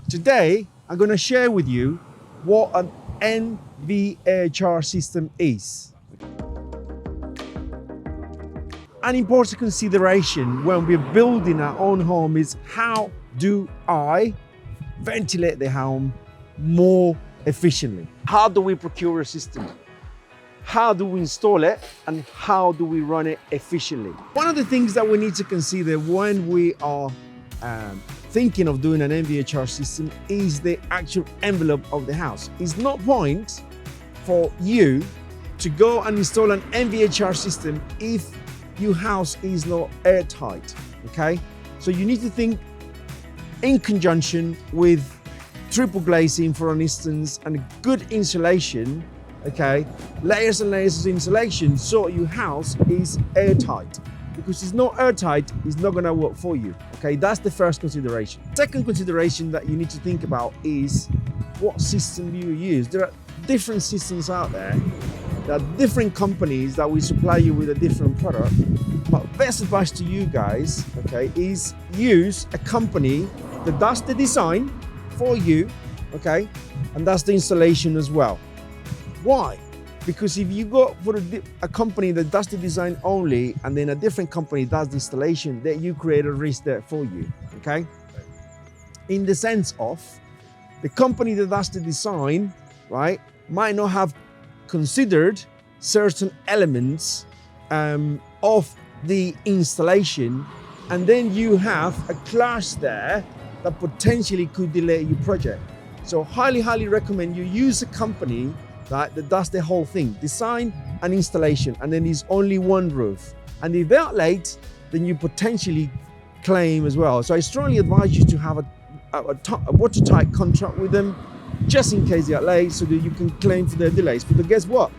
Today, I'm going to share with you what an MVHR system is. An important consideration when we're building our own home is how do I ventilate the home more efficiently? How do we procure a system? How do we install it? And how do we run it efficiently? One of the things that we need to consider when we are thinking of doing an MVHR system is the actual envelope of the house. It's no point for you to go and install an MVHR system if your house is not airtight, okay? So you need to think in conjunction with triple glazing, for instance, and good insulation, okay? Layers and layers of insulation so your house is airtight. Because it's not airtight, it's not gonna work for you, okay? That's the first consideration. Second consideration that you need to think about is what system you use. There are different systems out there. There are different companies that will supply you with a different product. But best advice to you guys, okay, is use a company that does the design for you, okay, and does the installation as well. Why? Because if you go for a company that does the design only and then a different company does the installation, then you create a risk there for you, okay? In the sense of the company that does the design, right, might not have considered certain elements of the installation, and then you have a clash there that potentially could delay your project. So highly recommend you use a company that does the whole thing, design and installation, and then there's only one roof. And if they're late, then you potentially claim as well. So I strongly advise you to have a watertight contract with them, just in case they're late, so that you can claim for their delays. But guess what?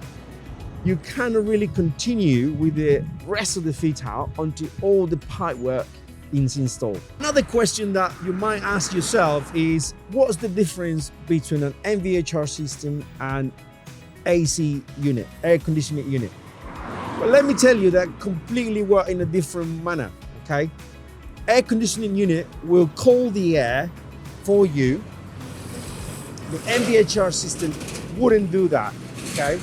You cannot really continue with the rest of the fit out until all the pipe work is installed. Another question that you might ask yourself is, what's the difference between an MVHR system and AC unit, air conditioning unit? Well, let me tell you that completely work in a different manner, okay? Air conditioning unit will cool the air for you. The MVHR system wouldn't do that, okay?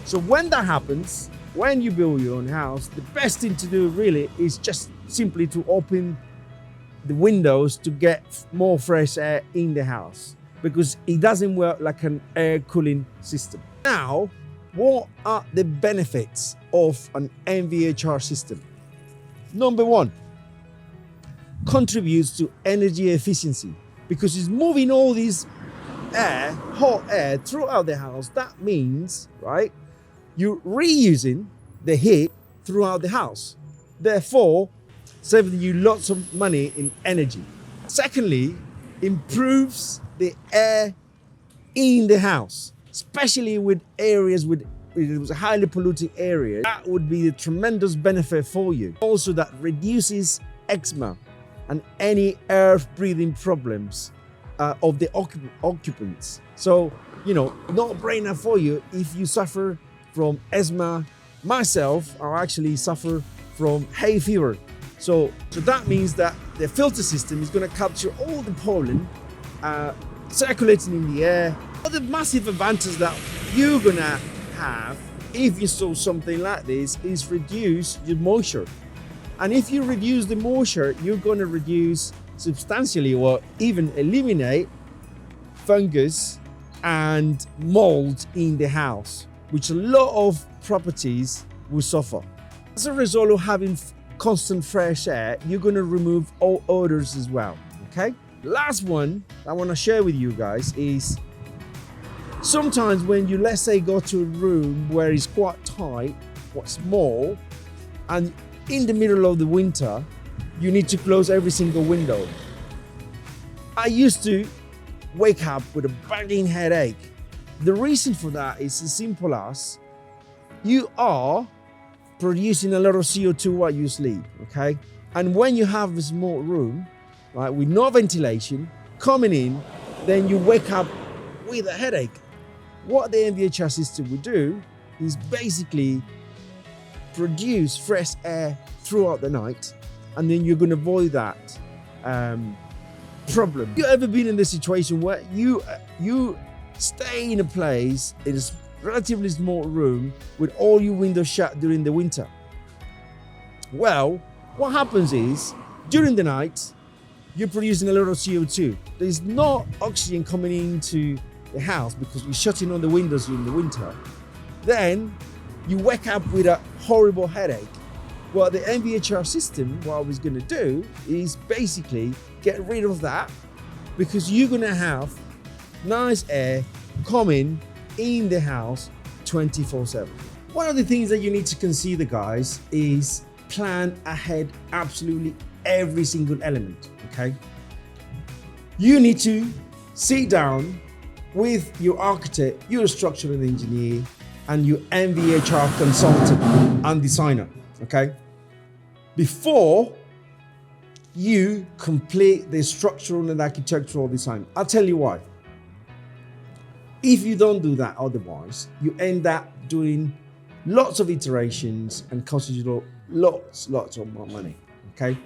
So when that happens, when you build your own house, the best thing to do really is just simply to open the windows to get more fresh air in the house, because it doesn't work like an air cooling system. Now, what are the benefits of an MVHR system? Number one, contributes to energy efficiency, because it's moving all this air, hot air throughout the house. That means, right, you're reusing the heat throughout the house, therefore saving you lots of money in energy. Secondly, improves the air in the house, especially with areas with highly polluted areas. That would be a tremendous benefit for you. Also, that reduces eczema and any air breathing problems of the occupants. So, you know, no brainer for you if you suffer from asthma. Myself, I actually suffer from hay fever. So that means that the filter system is going to capture all the pollen circulating in the air. The massive advantage that you're going to have if you install something like this is reduce your moisture. And if you reduce the moisture, you're going to reduce substantially or even eliminate fungus and mold in the house, which a lot of properties will suffer. As a result of having constant fresh air, you're going to remove all odors as well, okay? Last one I want to share with you guys is sometimes when you, let's say, go to a room where it's quite tight or small, and in the middle of the winter, you need to close every single window. I used to wake up with a banging headache. The reason for that is as simple as you are producing a lot of CO2 while you sleep, okay? And when you have a small room, right, with no ventilation coming in, then you wake up with a headache. What the MVHR system will do is basically produce fresh air throughout the night, and then you're going to avoid that problem. You ever been in this situation where you stay in a place, it is relatively small room with all your windows shut during the winter? Well, what happens is during the night, you're producing a lot of CO2. There's no oxygen coming into the house because you're shutting on the windows during the winter. Then you wake up with a horrible headache. Well, the MVHR system, what I was gonna do is basically get rid of that, because you're gonna have nice air coming in the house 24/7. One of the things that you need to consider, guys, is plan ahead absolutely every single element, okay? You need to sit down with your architect, your structural engineer, and your MVHR consultant and designer, okay? Before you complete the structural and architectural design. I'll tell you why. If you don't do that otherwise, you end up doing lots of iterations and costing you lots of more money, okay?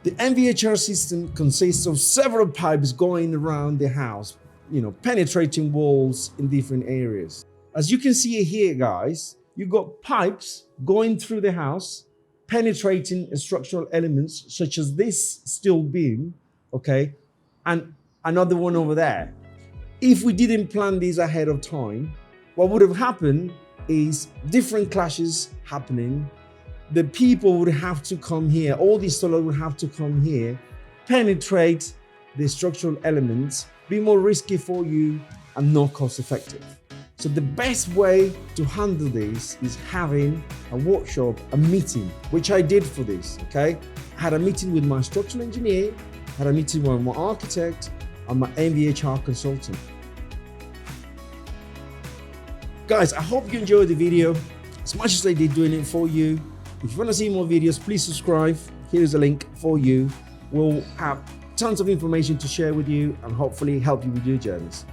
The MVHR system consists of several pipes going around the house, penetrating walls in different areas. As you can see here, guys, you've got pipes going through the house, penetrating structural elements such as this steel beam, okay, and another one over there. If we didn't plan these ahead of time, what would have happened is different clashes happening. The people would have to come here, all the installers would have to come here, penetrate the structural elements, be more risky for you and not cost effective. So the best way to handle this is having a workshop, a meeting, which I did for this, okay? I had a meeting with my structural engineer, had a meeting with my architect and my MVHR consultant. Guys, I hope you enjoyed the video as much as I did doing it for you. If you want to see more videos, please subscribe. Here's a link for you. We'll have tons of information to share with you and hopefully help you with your journeys.